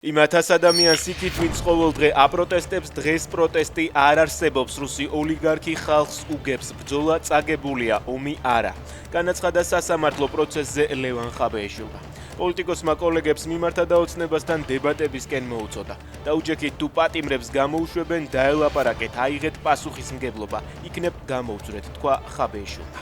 იმათას ადამიანს იქით, ვინც ყოველდღე აპროტესტებს, დღეს პროტესტი არ არსებობს, რუსი ოლიგარქი ხალხს უგებს, ბრძოლა წაგებულია, ომი არა. განაცხადა სასამართლო პროცესზე ლევან ხაბეიშვილმა. პოლიტიკოსმა კოლეგებს მიმართა დაოცნებასთან დებატებისკენ მოუწოდა. დაუჯექით თუ პატიმრებს გამოუშვებენ, დაელაპარაკეთ, აიღეთ პასუხისმგებლობა, იქნებ გამოუძვრეთ, თქვა ხაბეიშვილმა.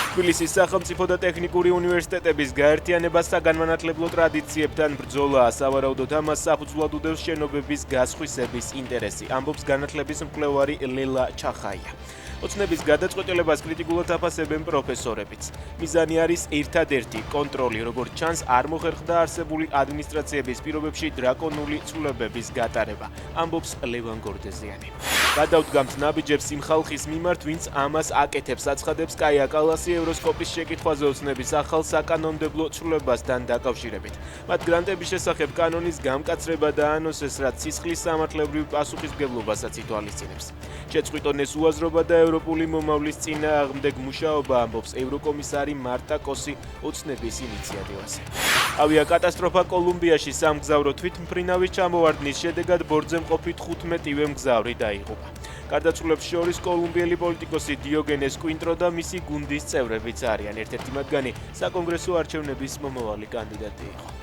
თბილისის სახელმწიფო და ტექნიკური უნივერსიტეტების გაერთიანება საგანმანათლებლო ტრადიციებთან ბრძოლაა, სავარაუდოდ ამას საფუძვლად უდევს შენობების გასხვისების ინტერესი, ამბობს განათლების მკვლევარი ლელა ჩახაია. ოცნების გადაწყვეტილებას კრიტიკულად აფასებენ პროფესორებიც. მიზანი არის ერთადერთი კონტროლი, როგორც ჩანს, არ მოხერხდა არსებული ადმინისტრაციების პირობებში დრაკონული ცვლილებების გატარება, ამბობს ლევან გორდეზიანი. გადავდგამთ ნაბიჯებს იმ ხალხის მიმართ, ვინც ამას აკეთებს, აცხადებს კაია კალასი ევროსკოპის შეკითხვაზე ოცნების ახალ საკანონმდებლო ცვლილებასთან დაკავშირებით. მათ გრანტების შესახებ კანონის გამკაცრება დაანონსეს, რაც სისხლის სამართლებრივ პასუხისმგებლობასაც ითვალისწინებს. შეწყვიტონეს უაზრობა და ევროპული მომავლის წინააღმდეგ მუშაობა, ამბობს ევროკომისარი მარტა კოსი ოცნების ინიციატივაზე. ავიაკატასტროფა კოლუმბიაში სამგზავრო თვითმფრინავის ჩამოვარდნის შედეგად ბორტზე მყოფი 15-ვე მგზავრი დაიღუპა. გარდაცვლილებს შორის კოლუმბიელი პოლიტიკოსი დიოგენეს კვინტრო და მისი გუნდის წევრებიც არიან. ერთ-ერთი მათგანი საკონგრესო არჩევნების მომავალი კანდიდატი იყო.